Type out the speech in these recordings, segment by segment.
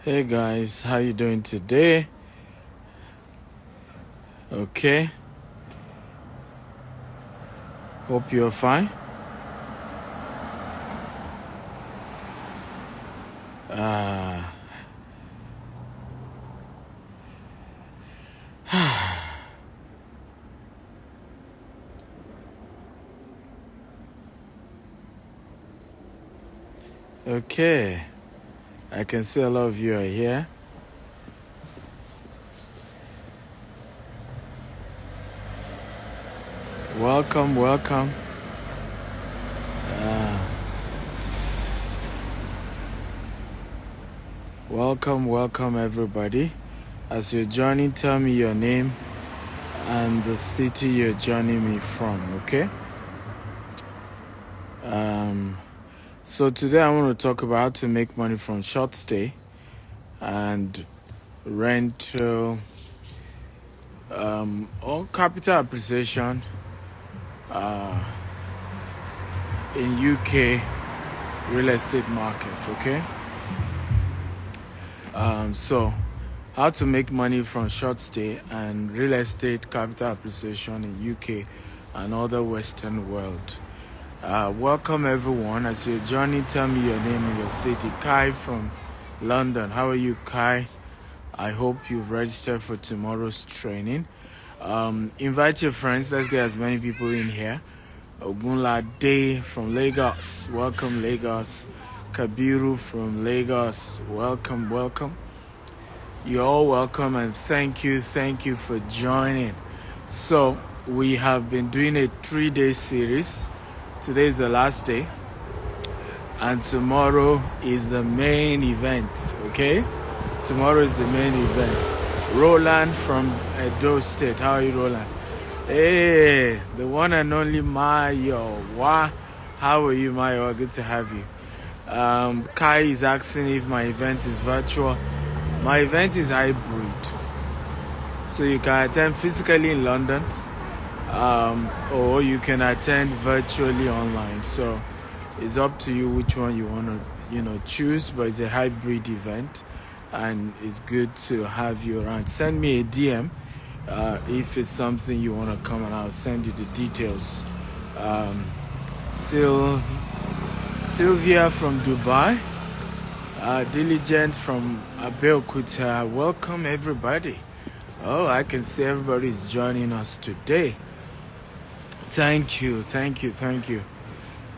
Hey guys, how you doing today? Okay, hope you're fine. Uh, okay, I can see a lot of you are here. Welcome, welcome. Welcome everybody. As you're joining, tell me your name and the city you're joining me from, okay? So today I want to talk about how to make money from short stay and rental or capital appreciation in UK real estate market, okay? So how to make money from short stay and real estate capital appreciation in UK and other Western world. Welcome everyone. As you're joining, tell me your name and your city. Kai from London. How are you, Kai? I hope you've registered for tomorrow's training. Invite your friends. Let's get as many people in here. Ogunlade from Lagos. Welcome, Lagos. Kabiru from Lagos. Welcome. You're all welcome and thank you for joining. So we have been doing a 3-day series. Today is the last day and tomorrow is the main event, okay? Tomorrow is the main event. Roland from Edo State. How are you, Roland? Hey, the one and only Mayo. Wow. How are you, Mayo? Good to have you. Kai is asking if my event is virtual. My event is hybrid. So you can attend physically in London, or you can attend virtually online. So it's up to you which one you want to, choose, but it's a hybrid event and it's good to have you around. Send me a DM if it's something you want to come and I'll send you the details. Sylvia from Dubai, Diligent from Abeokuta. Welcome everybody. Oh, I can see everybody's joining us today. Thank you.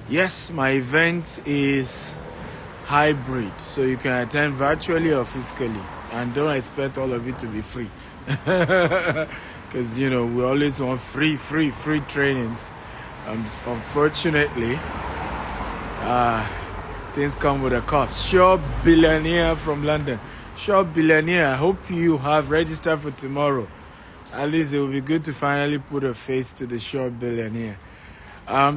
Yes, my event is hybrid, so you can attend virtually or physically, and don't expect all of it to be free. Because we always want free trainings. Unfortunately, things come with a cost. Sure Billionaire from London. Sure Billionaire, I hope you have registered for tomorrow. At least it will be good to finally put a face to the Sure Billionaire.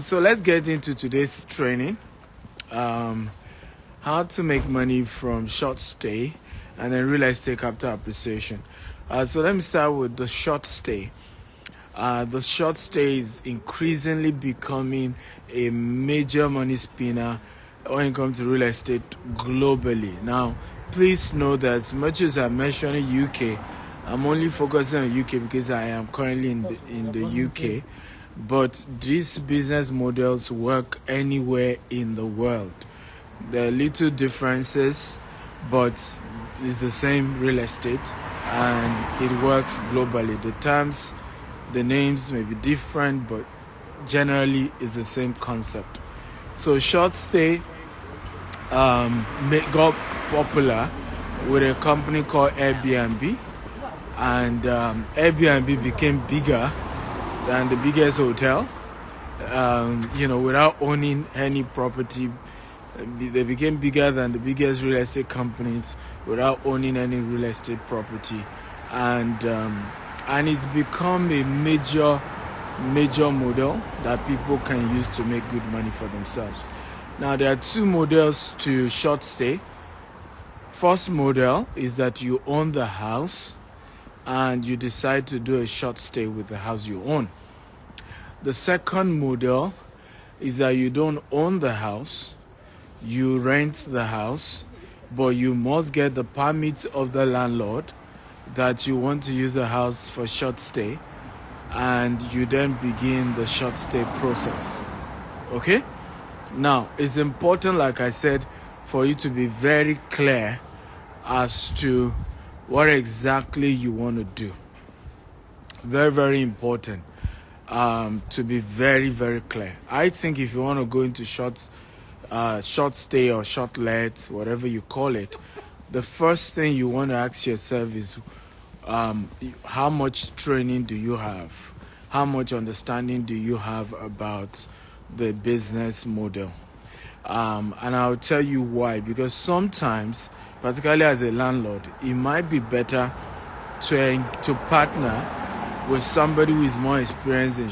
So let's get into today's training. How to make money from short stay and then real estate capital appreciation. So let me start with the short stay. The short stay is increasingly becoming a major money spinner when it comes to real estate globally. Now, please know that as much as I'm mentioning UK, I'm only focusing on UK because I am currently in the UK. But these business models work anywhere in the world. There are little differences, but it's the same real estate and it works globally. The terms, the names may be different, but generally it's the same concept. So short stay got popular with a company called Airbnb, and Airbnb became bigger than the biggest hotel. Without owning any property, they became bigger than the biggest real estate companies without owning any real estate property, and it's become a major model that people can use to make good money for themselves. Now, there are two models to short stay. First model is that you own the house and you decide to do a short stay with the house you own. The second model is that you don't own the house, you rent the house, but you must get the permit of the landlord that you want to use the house for short stay, and you then begin the short stay process. Okay? Now, it's important, like I said, for you to be very clear as to what exactly you want to do. Very, very important to be very, very clear. I think if you want to go into short stay or short let, whatever you call it, the first thing you want to ask yourself is how much training do you have? How much understanding do you have about the business model? And I'll tell you why. Because sometimes, particularly as a landlord, it might be better to partner with somebody who is more experienced in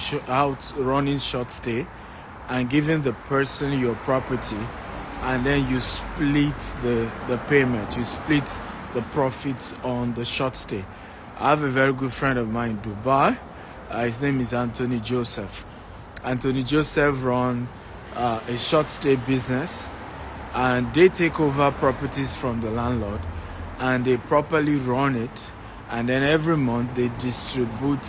running short stay and giving the person your property, and then you split the payment, you split the profits on the short stay. I have a very good friend of mine in Dubai. His name is Anthony Joseph. Anthony Joseph runs a short stay business, and they take over properties from the landlord and they properly run it, and then every month they distribute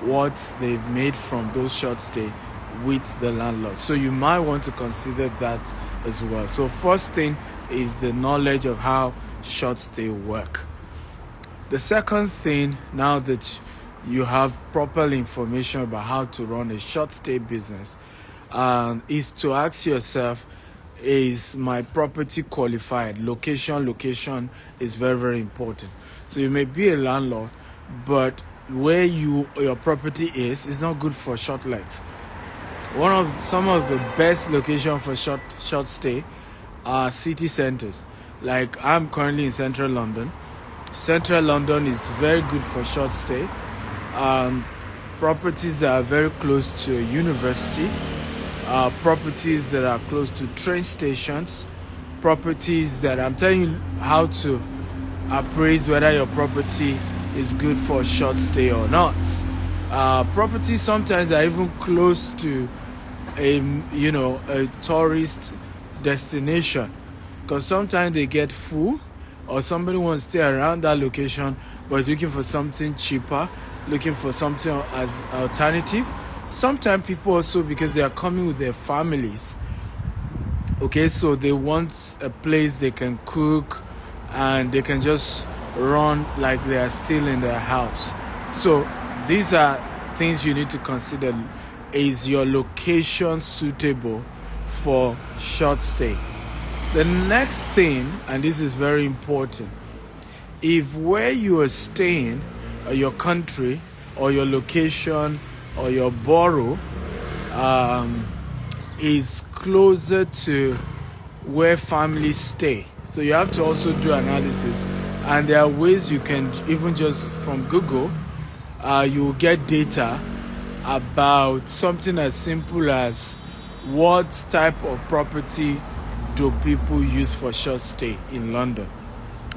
what they've made from those short stay with the landlord. So you might want to consider that as well. So first thing is the knowledge of how short stay work. The second thing, now that you have proper information about how to run a short stay business, is to ask yourself, is my property qualified? Location is very, very important. So you may be a landlord, but where your property is not good for short let. Some of the best locations for short stay are city centers. Like I'm currently in central London. Central London is very good for short stay. Properties that are very close to a university, properties that are close to train stations, properties that I'm telling you how to appraise whether your property is good for short stay or not. Properties sometimes are even close to a tourist destination, because sometimes they get full, or somebody wants to stay around that location but is looking for something cheaper, looking for something as alternative. Sometimes people also, because they are coming with their families, okay, so they want a place they can cook and they can just run like they are still in their house. So these are things you need to consider. Is your location suitable for short stay? The next thing, and this is very important, if where you are staying, or your country, or your location, or your borough is closer to where families stay. So you have to also do analysis, and there are ways you can, even just from Google, you will get data about something as simple as what type of property do people use for short stay in London,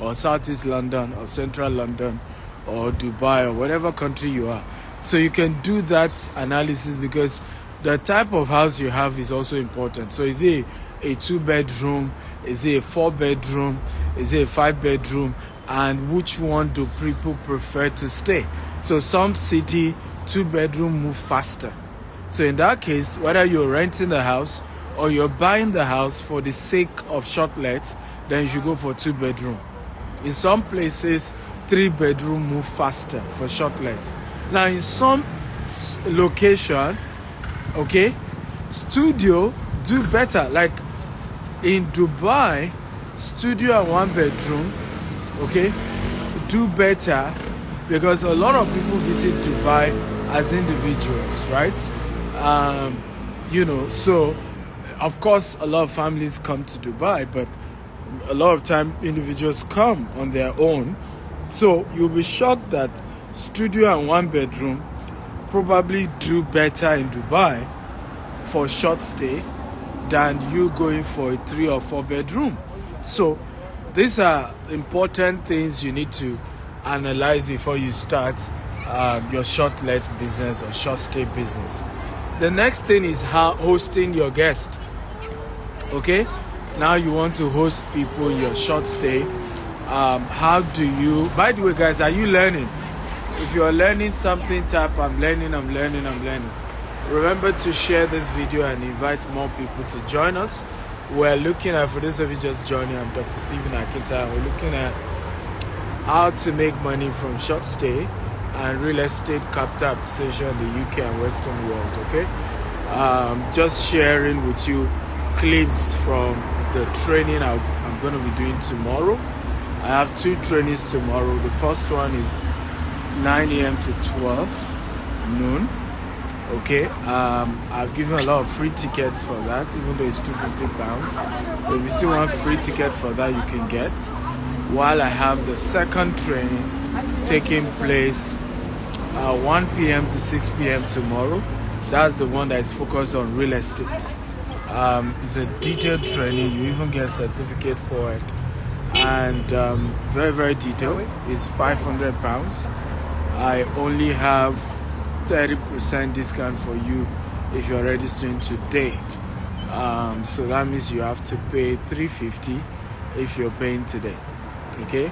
or Southeast London, or Central London, or Dubai, or whatever country you are. So you can do that analysis, because the type of house you have is also important. So is it a 2-bedroom? Is it a 4-bedroom? Is it a 5-bedroom? And which one do people prefer to stay? So some city 2-bedroom move faster. So in that case, whether you're renting the house or you're buying the house for the sake of short let, then you should go for 2-bedroom. In some places, 3-bedroom move faster for short let. Now in some location, okay, studio do better. Like in Dubai, studio and 1-bedroom, okay, do better, because a lot of people visit Dubai as individuals, right? So of course a lot of families come to Dubai, but a lot of time individuals come on their own. So you'll be shocked that studio and 1-bedroom probably do better in Dubai for short stay than you going for a 3 or 4-bedroom. So these are important things you need to analyze before you start your short let business or short stay business. The next thing is hosting your guest. Okay, now you want to host people in your short stay. How do you, by the way guys, are you learning? If you're learning something, type I'm learning. Remember to share this video and invite more people to join us. We're looking at, for those of you just joining, I'm Dr. Stephen Akintayo. We're looking at how to make money from short stay and real estate capital appreciation in the UK and Western world, okay? Just sharing with you clips from the training I'm going to be doing tomorrow. I have 2 trainings tomorrow. The first one is 9 a.m. to 12 noon. Okay, I've given a lot of free tickets for that, even though it's £250. So if you still want free ticket for that, you can get. While I have the second training taking place 1 p.m. to 6 p.m. tomorrow. That's the one that is focused on real estate. It's a detailed training. You even get a certificate for it, and very, very detailed. It's £500. I only have 30% discount for you if you're registering today. So that means you have to pay $350 if you're paying today. Okay,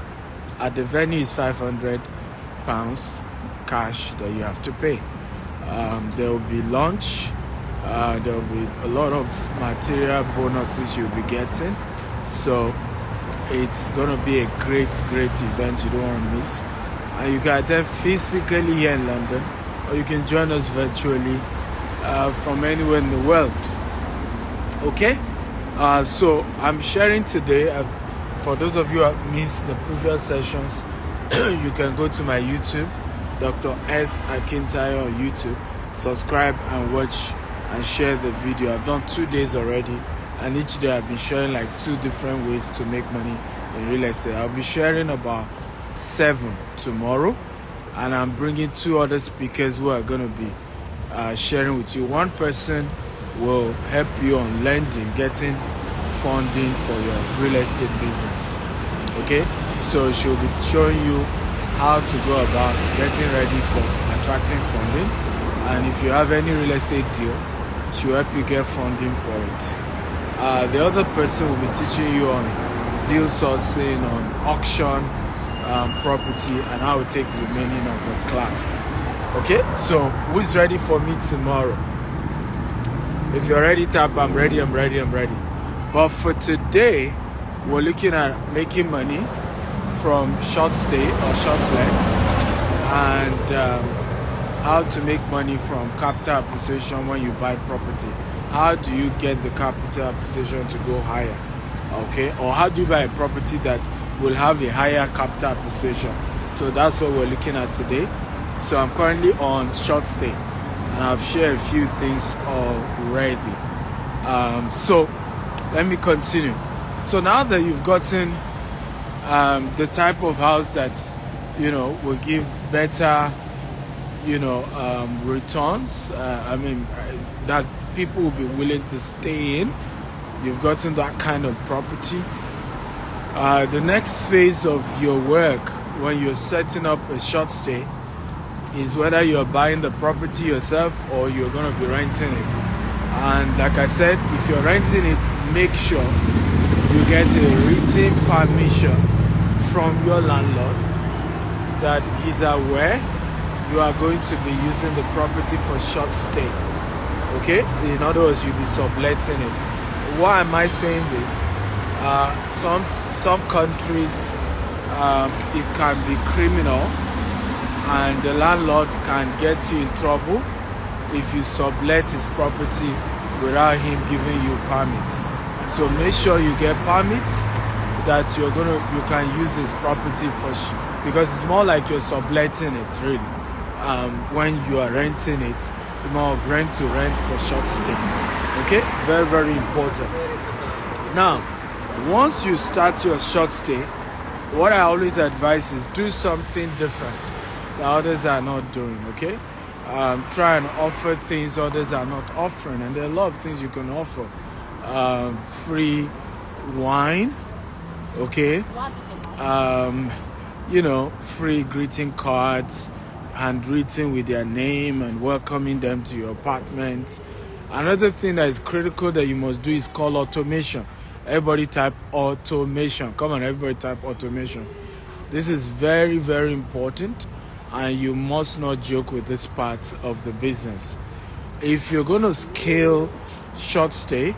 at the venue is £500 cash that you have to pay. There will be lunch. There will be a lot of material bonuses you'll be getting. So it's gonna be a great event you don't want to miss. And you can attend physically here in London, or you can join us virtually from anywhere in the world. Okay, so I'm sharing today. For those of you who have missed the previous sessions, you can go to my YouTube, Dr. S. Akintayo on YouTube. Subscribe and watch and share the video. I've done 2 days already, and each day I've been sharing like 2 different ways to make money in real estate. I'll be sharing about 7 tomorrow, and I'm bringing 2 other speakers who are going to be sharing with you. One person will help you on lending, getting funding for your real estate business. Okay, so she'll be showing you how to go about getting ready for attracting funding, and if you have any real estate deal, she'll help you get funding for it. The other person will be teaching you on deal sourcing, on auction property, and I will take the remaining of the class. Okay, so who's ready for me tomorrow? If you're ready, tap I'm ready. But for today, we're looking at making money from short stay or short lets, and how to make money from capital appreciation when you buy property. How do you get the capital appreciation to go higher? Okay, or how do you buy a property that will have a higher capital appreciation? So that's what we're looking at today. So I'm currently on short stay, and I've shared a few things already. So let me continue. So now that you've gotten the type of house that will give better returns, that people will be willing to stay in, you've gotten that kind of property. The next phase of your work when you're setting up a short stay is whether you're buying the property yourself or you're going to be renting it. And like I said, if you're renting it, make sure you get a written permission from your landlord that he's aware you are going to be using the property for short stay. Okay, in other words, you'll be subletting it. Why am I saying this? Some countries, it can be criminal, and the landlord can get you in trouble if you sublet his property without him giving you permits. So make sure you get permits that you can use this property for, because it's more like you're subletting it really. When you are renting it, more of rent to rent for short stay. Okay, very, very important. Now, once you start your short stay, what I always advise is do something different that others are not doing. Okay, try and offer things others are not offering, and there are a lot of things you can offer. Free wine, okay, free greeting cards, handwritten with their name and welcoming them to your apartment. Another thing that is critical that you must do is call automation. Everybody type automation. Come on, everybody type automation. This is very, very important, and you must not joke with this part of the business. If you're going to scale short stay,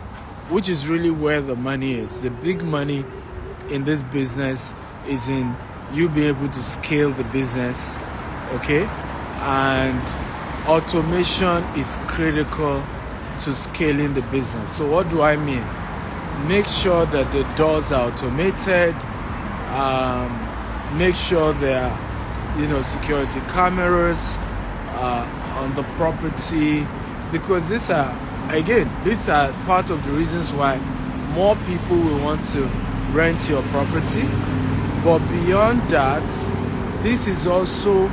which is really where the money is, the big money in this business is in you being able to scale the business, okay? And automation is critical to scaling the business. So what do I mean? Make sure that the doors are automated. Make sure there are, security cameras on the property, because these are part of the reasons why more people will want to rent your property. But beyond that, this is also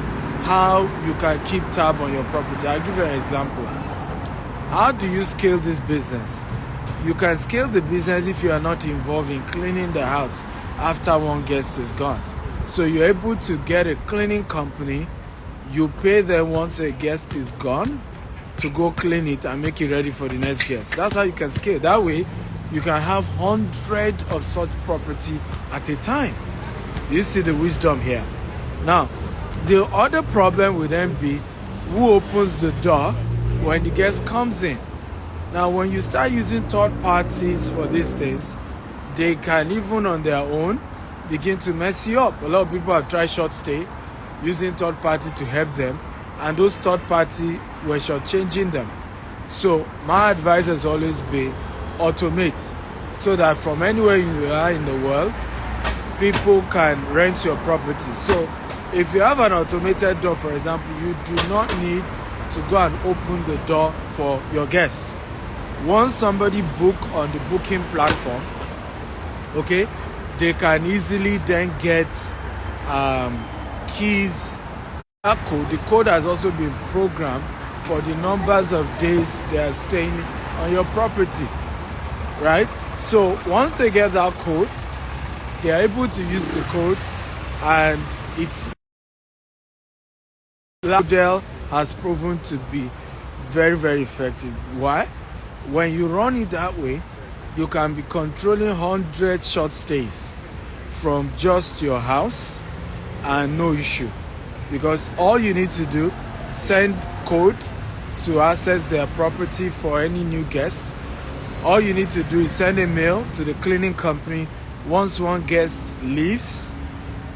how you can keep tab on your property. I'll give you an example. How do you scale this business? You can scale the business if you are not involved in cleaning the house after one guest is gone. So you're able to get a cleaning company, you pay them once a guest is gone to go clean it and make it ready for the next guest. That's how you can scale. That way, you can have hundreds of such property at a time. You see the wisdom here. Now, the other problem would then be who opens the door when the guest comes in. Now, when you start using third parties for these things, they can even on their own begin to mess you up. A lot of people have tried short stay using third party to help them, and those third party were shortchanging them. So my advice has always been automate, so that from anywhere you are in the world, people can rent your property. So if you have an automated door, for example, you do not need to go and open the door for your guests. Once somebody book on the booking platform, okay, they can easily then get keys. The code has also been programmed for the numbers of days they are staying on your property, right? So once they get that code, they are able to use the code, and it's model has proven to be very, very effective. Why? When you run it that way, you can be controlling 100 short stays from just your house and no issue, because all you need to do, send code to access their property for any new guest. All you need to do is send a mail to the cleaning company once one guest leaves,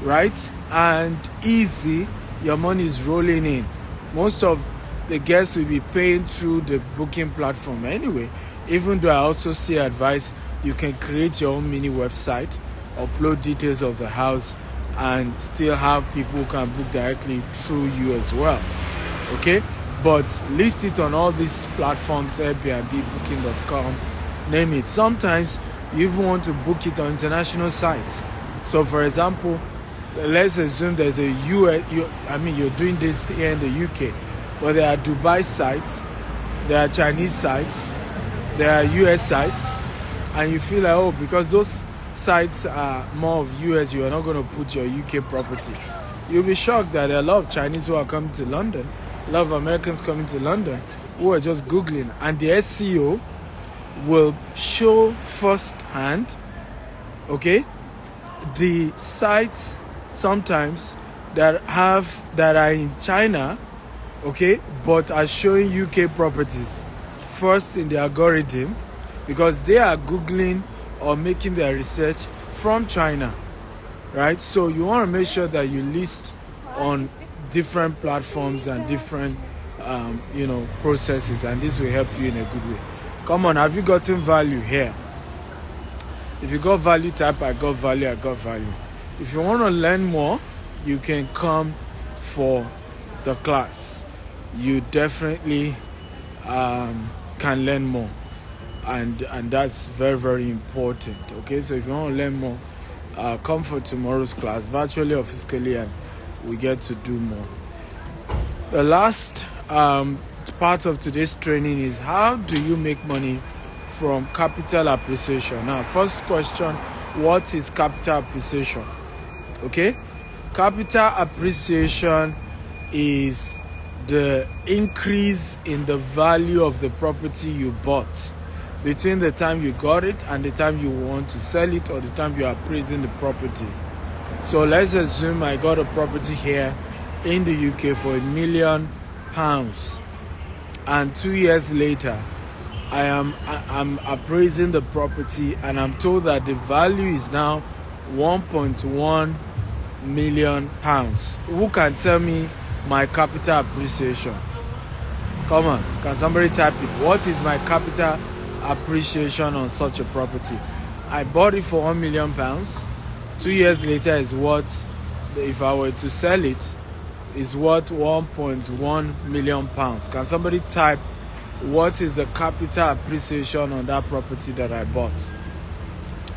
right? And easy, your money is rolling in. Most of the guests will be paying through the booking platform anyway, even though I also still advise you can create your own mini website, upload details of the house, and still have people who can book directly through you as well, okay? But list it on all these platforms, Airbnb, Booking.com, name it. Sometimes you even want to book it on international sites. So for example, let's assume there's a you're doing this here in the UK, but there are Dubai sites, there are Chinese sites, there are US sites, and you feel like, because those sites are more of US, you are not going to put your UK property. You'll be shocked that there are a lot of Chinese who are coming to London, a lot of Americans coming to London who are just Googling, and the SEO will show firsthand, okay, the sites sometimes that are in China, okay, but are showing UK properties first in the algorithm, because they are Googling or making their research from China, right? So you want to make sure that you list on different platforms and different processes, and this will help you in a good way. Come on, have you gotten value here? If you got value, type I got value, I got value. If you want to learn more, you can come for the class. You definitely can learn more, and that's very, very important, okay? So if you want to learn more, come for tomorrow's class, virtually or physically, and we get to do more. The last part of today's training is, how do you make money from capital appreciation? Now, first question, what is capital appreciation? Okay, capital appreciation is the increase in the value of the property you bought between the time you got it and the time you want to sell it, or the time you are appraising the property. So let's assume I got a property here in the UK for £1 million, and 2 years later I'm appraising the property and I'm told that the value is now £1.1 million. Who can tell me my capital appreciation? Come on, can somebody type it? What is my capital appreciation on such a property? I bought it for £1 million. 2 years later is what, if I were to sell it, is worth £1.1 million. Can somebody type what is the capital appreciation on that property that I bought?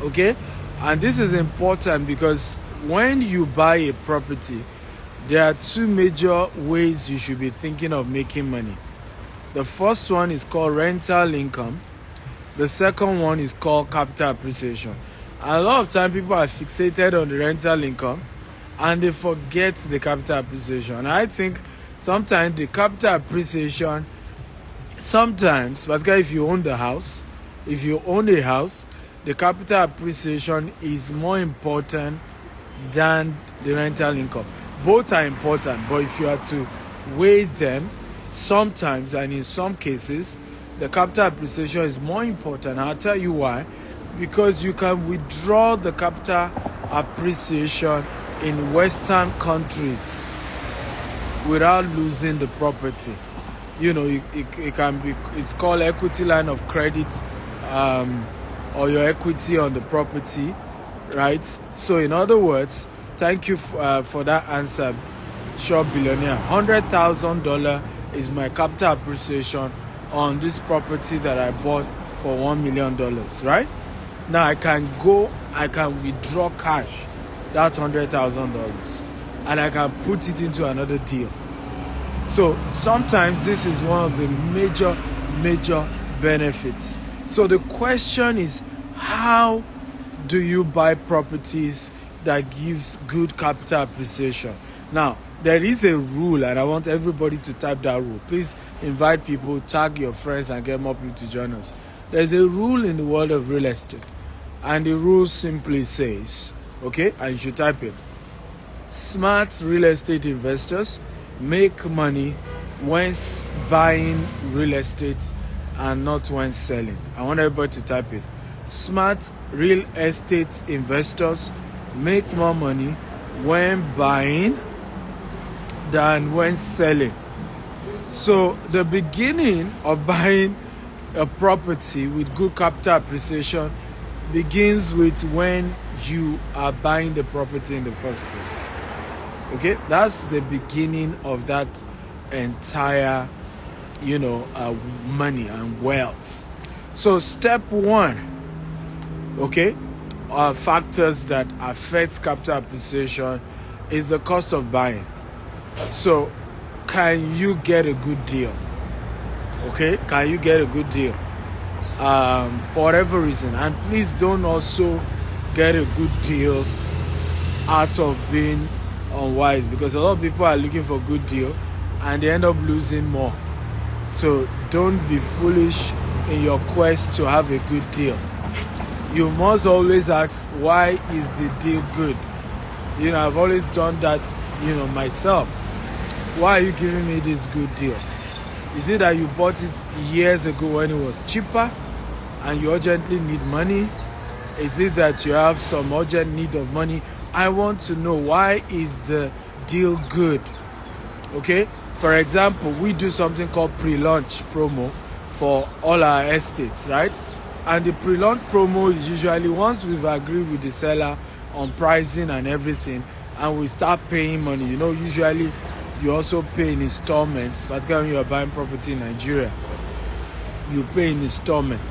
Okay, and this is important because when you buy a property, there are two major ways you should be thinking of making money. The first one is called rental income. The second one is called capital appreciation. And a lot of time people are fixated on the rental income and they forget the capital appreciation. I think sometimes the capital appreciation, particularly if you own a house, the capital appreciation is more important than the rental income. Both are important, but if you are to weigh them, sometimes and in some cases, the capital appreciation is more important. I'll tell you why. Because you can withdraw the capital appreciation in Western countries without losing the property. You know, it can be, it's called equity line of credit, or your equity on the property, right? So in other words, thank you for that answer, Short Billionaire. $100,000 is my capital appreciation on this property that I bought for $1 million, right? Now I can withdraw cash, that's $100,000, and I can put it into another deal. So sometimes this is one of the major benefits. So the question is, how do you buy properties that gives good capital appreciation? Now, there is a rule, and I want everybody to type that rule. Please invite people, tag your friends, and get more people to join us. There's a rule in the world of real estate, and the rule simply says, okay, and you should type it: smart real estate investors make money when buying real estate and not when selling. I want everybody to type it. Smart real estate investors make more money when buying than when selling. So the beginning of buying a property with good capital appreciation begins with when you are buying the property in the first place. Okay, that's the beginning of that entire, money and wealth. So step one, okay, factors that affect capital appreciation is the cost of buying. So can you get a good deal? Okay, can you get a good deal? For whatever reason, and please don't also get a good deal out of being unwise, because a lot of people are looking for a good deal and they end up losing more. So don't be foolish in your quest to have a good deal. You must always ask, why is the deal good? I've always done that, myself. Why are you giving me this good deal? Is it that you bought it years ago when it was cheaper and you urgently need money? Is it that you have some urgent need of money? I want to know, why is the deal good? Okay, for example, we do something called pre-launch promo for all our estates, right? And the pre-launch promo is usually once we've agreed with the seller on pricing and everything, and we start paying money. Usually you also pay in installments, particularly when you are buying property in Nigeria. You pay in installment.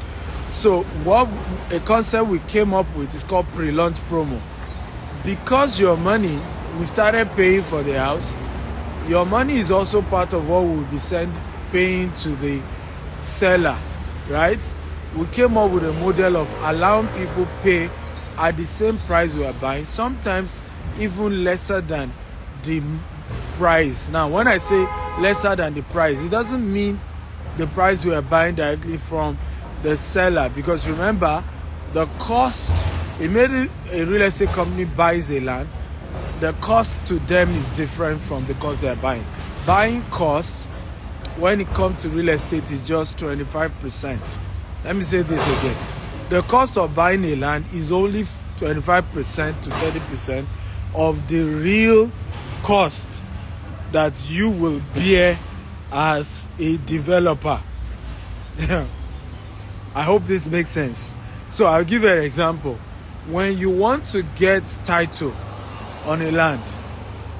So what a concept we came up with is called pre-launch promo. Because your money, we started paying for the house, your money is also part of what we'll be paying to the seller, right? We came up with a model of allowing people pay at the same price we are buying, sometimes even lesser than the price. Now, when I say lesser than the price, it doesn't mean the price we are buying directly from the seller, because remember, the cost, immediately a real estate company buys a land, the cost to them is different from the cost they're buying. Buying cost, when it comes to real estate, is just 25%. Let me say this again. The cost of buying a land is only 25% to 30% of the real cost that you will bear as a developer. I hope this makes sense. So I'll give you an example. When you want to get title on a land,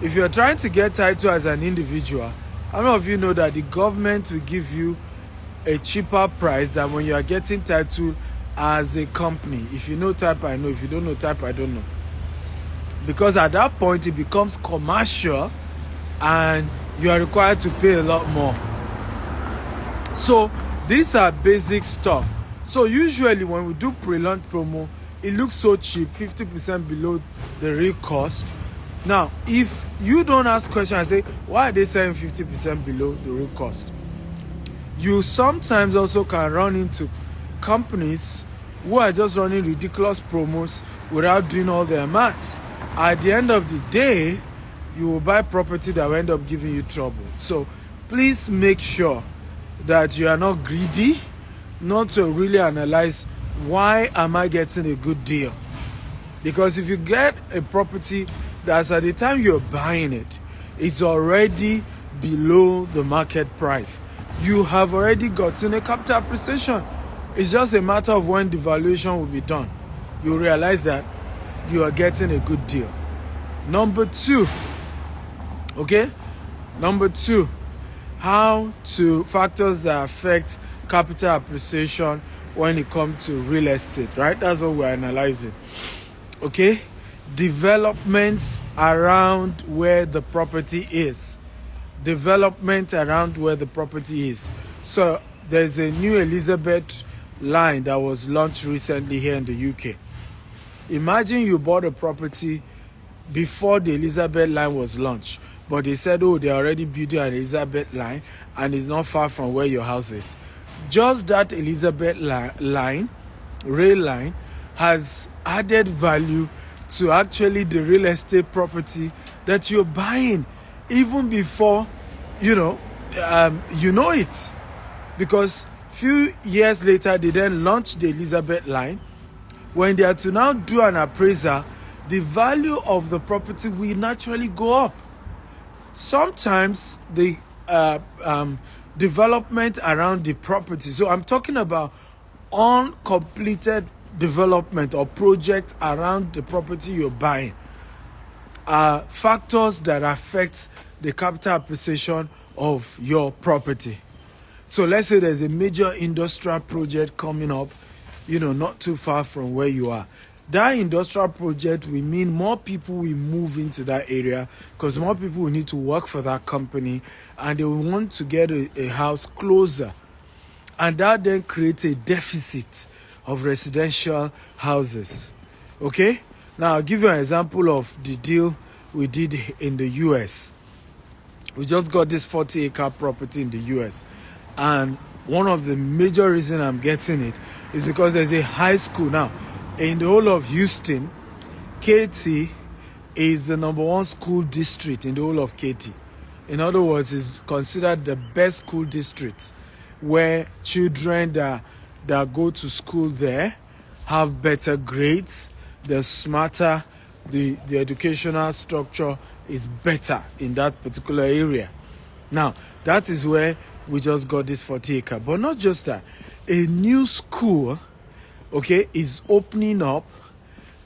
if you're trying to get title as an individual, how many of you know that the government will give you a cheaper price than when you are getting title as a company? If you know type, I know. If you don't know type, I don't know. Because at that point, it becomes commercial and you are required to pay a lot more. So these are basic stuff. So usually when we do pre-launch promo, it looks so cheap, 50% below the real cost. Now, if you don't ask questions and say, why are they selling 50% below the real cost? You sometimes also can run into companies who are just running ridiculous promos without doing all their maths. At the end of the day, you will buy property that will end up giving you trouble. So please make sure that you are not greedy, not to really analyze, why am I getting a good deal? Because if you get a property that's at the time you're buying it, it's already below the market price, you have already gotten a capital appreciation. It's just a matter of when the valuation will be done. You realize that you are getting a good deal. Number two, how to factors that affect capital appreciation when it comes to real estate, right? That's what we're analyzing. Okay, developments around where the property is. So there's a new Elizabeth line that was launched recently here in the UK. Imagine you bought a property before the Elizabeth line was launched, but they said, oh, they're already building an Elizabeth line and it's not far from where your house is. Just that Elizabeth rail line, has added value to actually the real estate property that you're buying, even before you know it. Because few years later, they then launched the Elizabeth line. When they are to now do an appraisal, the value of the property will naturally go up. Sometimes the development around the property, so I'm talking about uncompleted development or project around the property you're buying, are factors that affect the capital appreciation of your property. So let's say there's a major industrial project coming up, not too far from where you are. That industrial project will mean more people will move into that area, because more people will need to work for that company and they will want to get a house closer. And that then creates a deficit of residential houses. Okay? Now, I'll give you an example of the deal we did in the US. We just got this 40-acre property in the US. And one of the major reasons I'm getting it is because there's a high school now. In the whole of Houston, Katy is the number one school district in the whole of Katy. In other words, it's considered the best school district, where children that go to school there have better grades, they're smarter, the educational structure is better in that particular area. Now, that is where we just got this 40-acre. But not just that. A new school, is opening up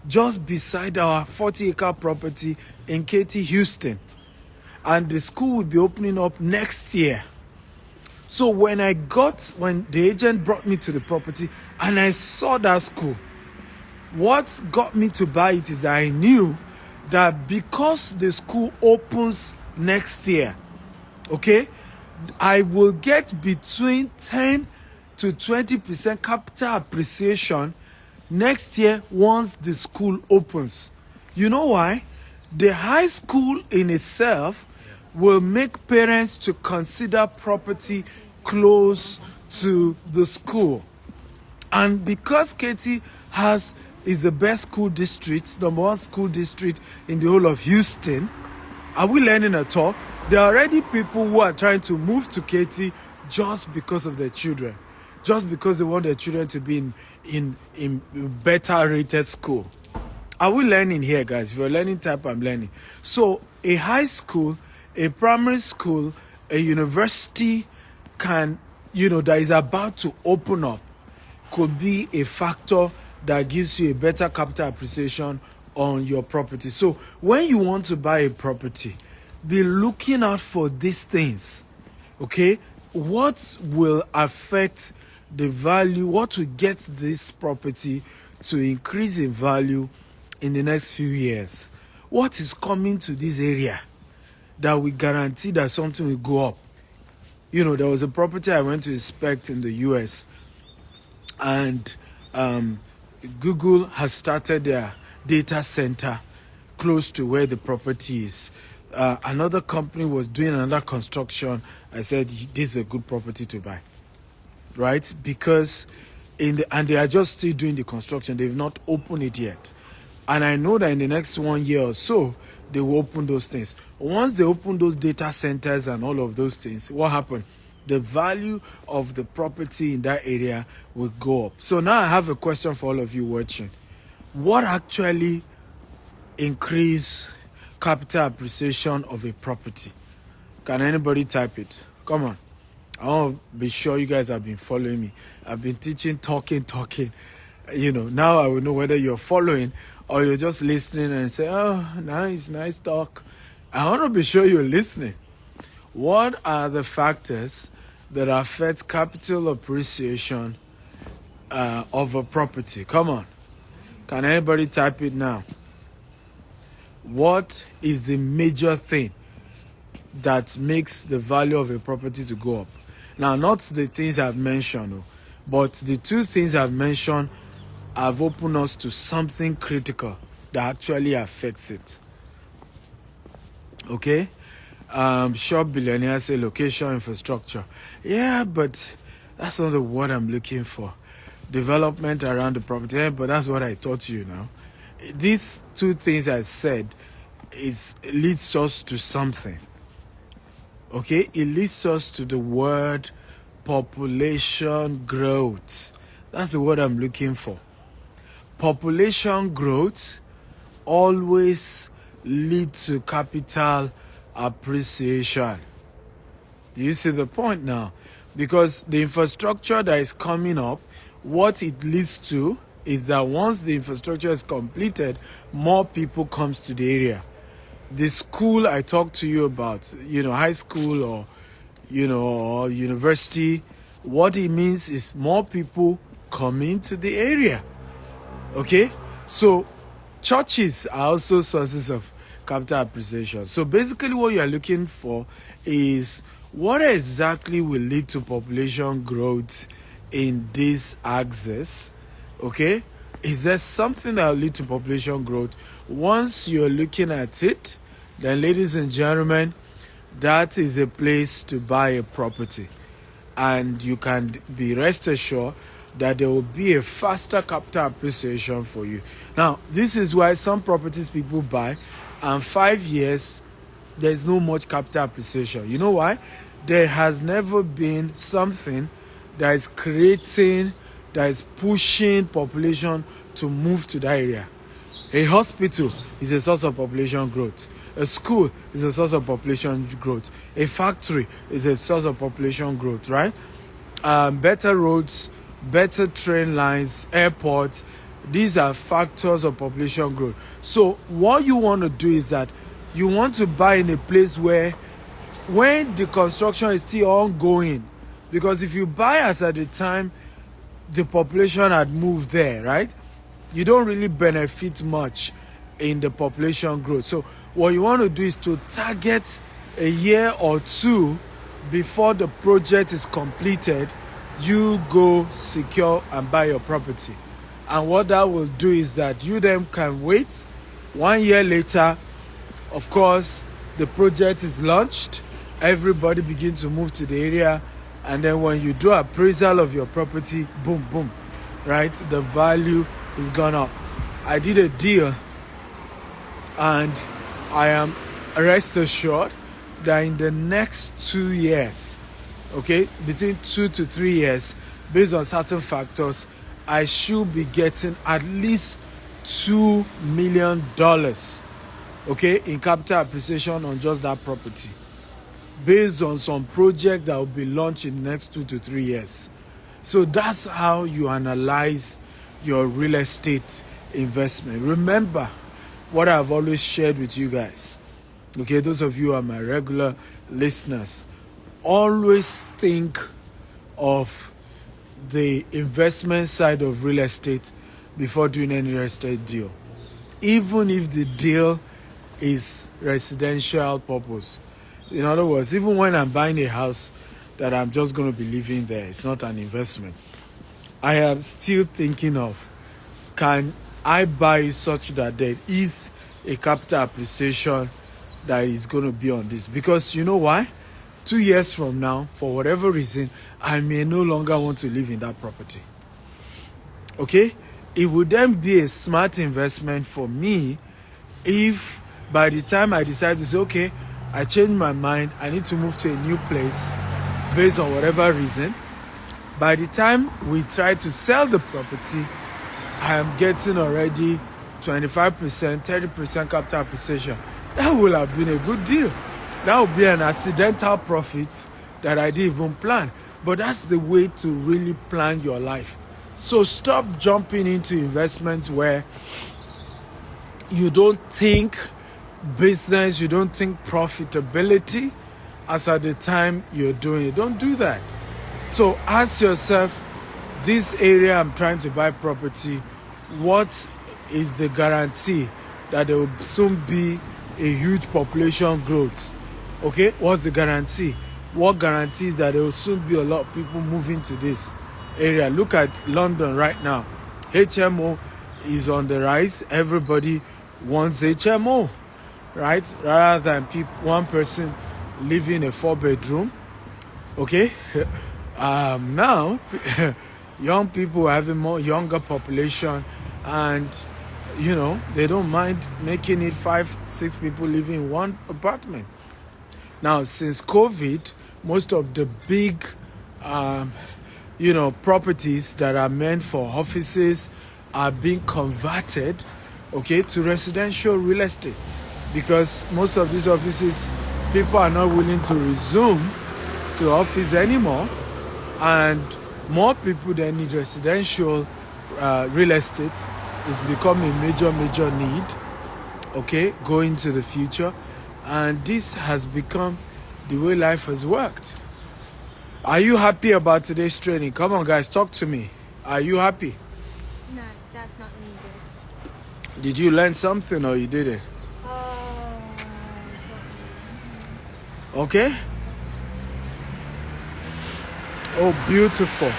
just beside our 40-acre property in Katy, Houston. And the school will be opening up next year. So when the agent brought me to the property and I saw that school, what got me to buy it is that I knew that because the school opens next year, I will get between 10 to 20% capital appreciation next year once the school opens. You know why? The high school in itself will make parents to consider property close to the school. And because Katy is the best school district, number one school district in the whole of Houston, are we learning at all? There are already people who are trying to move to Katy just because of their children, just because they want their children to be in better rated school. Are we learning here, guys? If you're learning type, I'm learning. So a high school, a primary school, a university that is about to open up could be a factor that gives you a better capital appreciation on your property. So when you want to buy a property, be looking out for these things. Okay? What will affect the value? What will get this property to increase in value in the next few years? What is coming to this area that will guarantee that something will go up? There was a property I went to inspect in the US, and Google has started their data center close to where the property is. Another company was doing another construction. I said, this is a good property to buy, right? Because and they are just still doing the construction. They've not opened it yet. And I know that in the next 1 year or so, they will open those things. Once they open those data centers and all of those things, what happened? The value of the property in that area will go up. So now I have a question for all of you watching. What actually increase capital appreciation of a property? Can anybody type it? Come on. I want to be sure you guys have been following me. I've been teaching, talking. Now I will know whether you're following or you're just listening and say, oh, nice talk. I want to be sure you're listening. What are the factors that affect capital appreciation of a property? Come on. Can anybody type it now? What is the major thing that makes the value of a property to go up? Now, not the things I've mentioned, but the two things I've mentioned have opened us to something critical that actually affects it. Okay? Shop billionaire say location, infrastructure. Yeah, but that's not the word I'm looking for. Development around the property. Yeah, but that's what I taught you now. These two things I said leads us to something. Okay? It leads us to the word population growth. That's the word I'm looking for. Population growth always leads to capital appreciation. Do you see the point now? Because the infrastructure that is coming up, what it leads to is that once the infrastructure is completed, more people comes to the area. The school I talked to you about, high school or university, what it means is more people coming to the area. Okay? So churches are also sources of capital appreciation. So basically what you are looking for is what exactly will lead to population growth in this axis. Okay? Is there something that will lead to population growth? Once you're looking at it, then ladies and gentlemen, that is a place to buy a property. And you can be rest assured that there will be a faster capital appreciation for you. Now, this is why some properties people buy, and 5 years, there's no much capital appreciation. You know why? There has never been something that is pushing population to move to that area. A hospital is a source of population growth. A school is a source of population growth. A factory is a source of population growth, right? Better roads, better train lines, airports, these are factors of population growth. So what you want to do is that you want to buy in a place where when the construction is still ongoing, because if you buy as at the time the population had moved there, right, you don't really benefit much in the population growth. So what you want to do is to target a year or two before the project is completed. You go secure and buy your property. And what that will do is that you then can wait 1 year later. Of course, the project is launched. Everybody begins to move to the area. And then when you do appraisal of your property, boom, right? The value is gone up. I did a deal, and I am rest assured that in the next 2 years, okay, between 2 to 3 years, based on certain factors, I should be getting at least $2 million, okay, in capital appreciation on just that property, based on some project that will be launched in the next 2 to 3 years. So that's how you analyze your real estate investment. Remember what I've always shared with you guys. Okay, those of you who are my regular listeners, always think of the investment side of real estate before doing any real estate deal. Even if the deal is residential purpose. In other words, even when I'm buying a house that I'm just going to be living there, it's not an investment. I am still thinking of, can I buy such that there is a capital appreciation that is going to be on this? Because you know why? 2 years from now, for whatever reason, I may no longer want to live in that property. Okay? It would then be a smart investment for me if by the time I decide to say, okay, I change my mind, I need to move to a new place based on whatever reason, by the time we try to sell the property, I am getting already 25%, 30% capital appreciation. That will have been a good deal. That will be an accidental profit that I didn't even plan. But that's the way to really plan your life. So stop jumping into investments where you don't think business, you don't think profitability as at the time you're doing it. Don't do that. So ask yourself, this area I'm trying to buy property, what is the guarantee that there will soon be a huge population growth? Okay, what's the guarantee? What guarantees that there will soon be a lot of people moving to this area? Look at London right now. HMO is on the rise. Everybody wants HMO, right? Rather than one person living a 4-bedroom. Okay, now young people are having more younger population, and you know they don't mind making it 5-6 people living in one apartment. Now, since COVID, most of the big, properties that are meant for offices are being converted, okay, to residential real estate, because most of these offices, people are not willing to resume to office anymore, and more people that need residential real estate is becoming a major need, okay, going to the future. And this has become the way life has worked. Are you happy about today's training? Come on, guys, talk to me. Are you happy? No, that's not needed. Did you learn something or you didn't? Okay? Oh, beautiful.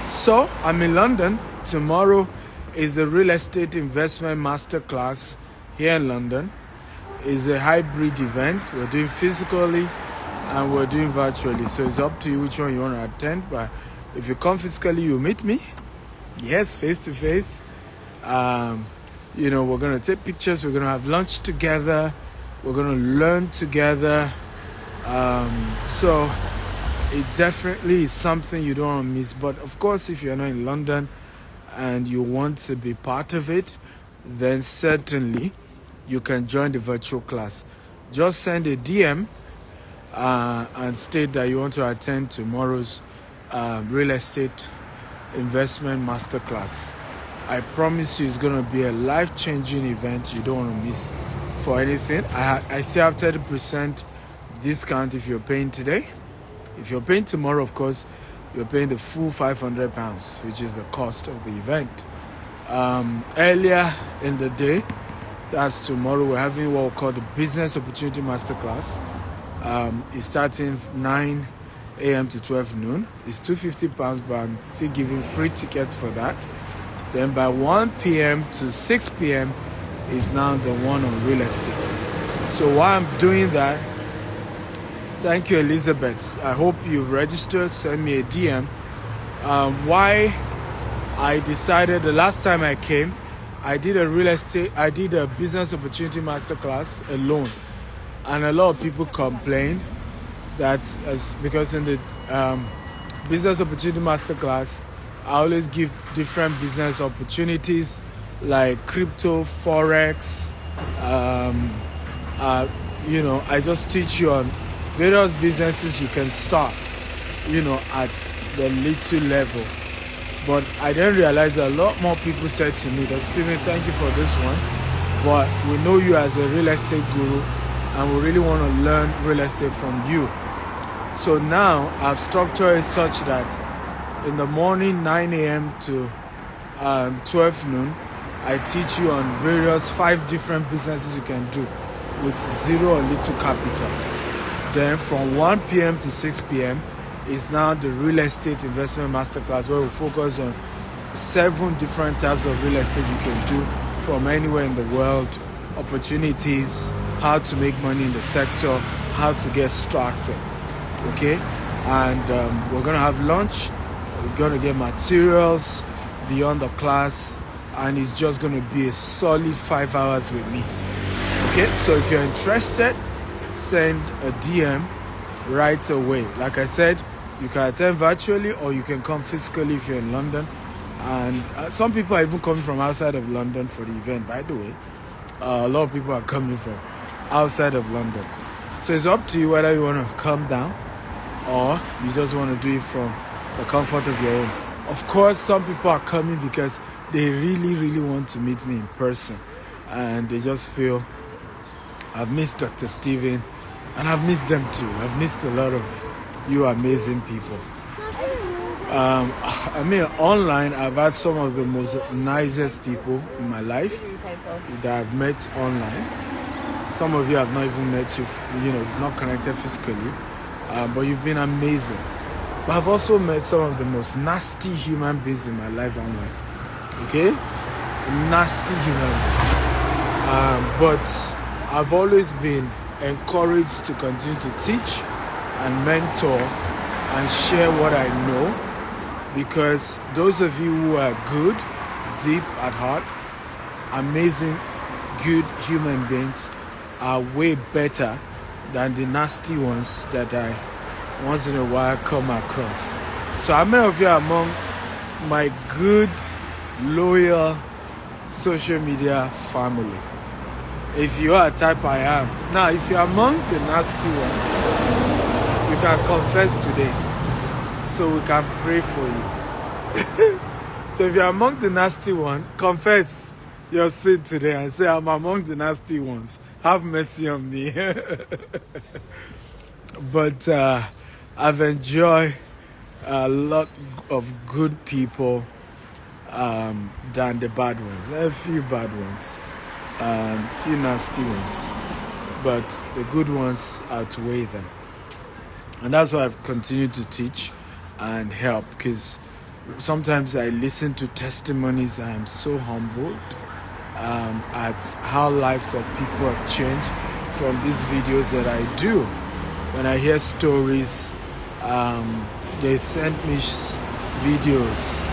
So, I'm in London. Tomorrow is the Real Estate Investment Masterclass here in London. It's a hybrid event. We're doing physically and we're doing virtually. So it's up to you which one you want to attend. But if you come physically, you meet me. Yes, face to face. We're going to take pictures. We're going to have lunch together. We're going to learn together. So it definitely is something you don't want to miss. But of course, if you're not in London and you want to be part of it, then certainly you can join the virtual class. Just send a DM and state that you want to attend tomorrow's real estate investment masterclass. I promise you it's going to be a life-changing event you don't want to miss for anything. I still have 30% discount if you're paying today. If you're paying tomorrow, of course, you're paying the full £500, which is the cost of the event. Earlier in the day, that's tomorrow, we're having what we call the Business Opportunity Masterclass. It's starting 9 a.m. to 12 noon. It's £250, but I'm still giving free tickets for that. Then by 1 p.m. to 6 p.m. is now the one on real estate. So while I'm doing that, thank you, Elizabeth. I hope you've registered. Send me a DM. Why I decided the last time I came, I did a business opportunity masterclass alone. And a lot of people complained that because in the business opportunity masterclass, I always give different business opportunities like crypto, forex. I just teach you on various businesses you can start, at the little level. But I didn't realize that a lot more people said to me that, Stephen, thank you for this one, but we know you as a real estate guru and we really want to learn real estate from you. So now I've structured it such that in the morning 9 a.m. to 12 noon, I teach you on 5 different businesses you can do with zero or little capital. Then from 1 p.m. to 6 p.m. is now the real estate investment masterclass, where we focus on 7 different types of real estate you can do from anywhere in the world, opportunities, how to make money in the sector, how to get started. Okay? And we're going to have lunch. We're going to get materials beyond the class, and it's just going to be a solid 5 hours with me. Okay? So if you're interested, send a DM right away. Like I said, you can attend virtually or you can come physically if you're in London. And some people are even coming from outside of London for the event, by the way. A lot of people are coming from outside of London. So it's up to you whether you want to come down or you just want to do it from the comfort of your own. Of course, some people are coming because they really, really want to meet me in person. And they just feel, I've missed Dr. Stephen, and I've missed them too. I've missed a lot of you amazing people. Online, I've had some of the most nicest people in my life that I've met online. Some of you have not even met you, we've not connected physically, but you've been amazing. But I've also met some of the most nasty human beings in my life online. Okay? Nasty human beings. But I've always been encouraged to continue to teach and mentor and share what I know, because those of you who are good, deep at heart, amazing, good human beings are way better than the nasty ones that I once in a while come across. So how many of you are among my good, loyal social media family? If you are a type, I am. Now, if you're among the nasty ones, you can confess today so we can pray for you. So if you're among the nasty one, confess your sin today and say, I'm among the nasty ones. Have mercy on me. But I've enjoyed a lot of good people than the bad ones. A few bad ones. Few nasty ones, but the good ones outweigh them, and that's why I've continued to teach and help, because sometimes I listen to testimonies and I'm so humbled at how lives of people have changed from these videos that I do. When I hear stories, they sent me videos.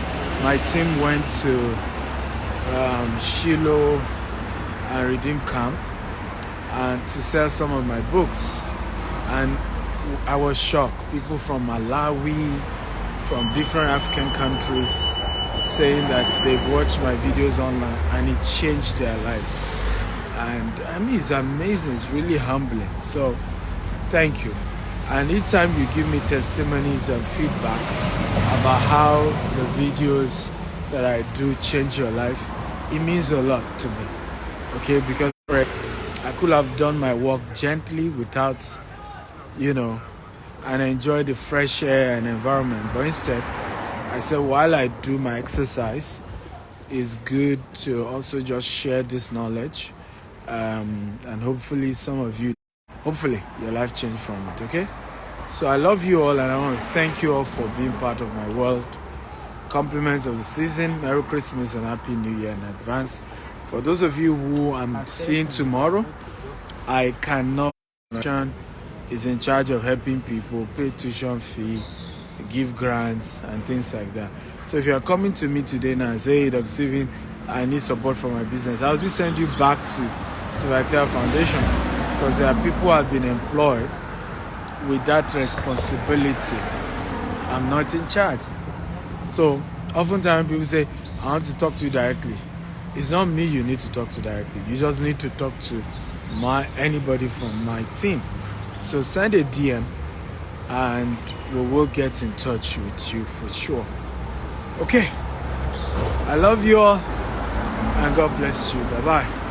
My team went to Shiloh and Redeem Camp and to sell some of my books, and I was shocked. People from Malawi, from different African countries, saying that they've watched my videos online and it changed their lives. And it's amazing. It's really humbling. So thank you. And each time you give me testimonies and feedback about how the videos that I do change your life, it means a lot to me. Okay, because I could have done my work gently without, and enjoy the fresh air and environment. But instead, I said while I do my exercise, it's good to also just share this knowledge. And hopefully your life changed from it, okay? So I love you all, and I want to thank you all for being part of my world. Compliments of the season. Merry Christmas and Happy New Year in advance. For those of you who I'm seeing tomorrow, I cannot. Is in charge of helping people pay tuition fee give grants and things like that. So if you are coming to me today now and say, hey, Dr. Steven, I need support for my business, I'll just send you back to Silvertail Foundation, because there are people who have been employed with that responsibility. I'm not in charge. So oftentimes people say, I want to talk to you directly. It's not me you need to talk to directly. You just need to talk to anybody from my team. So send a DM and we will get in touch with you for sure. Okay. I love you all and God bless you. Bye-bye.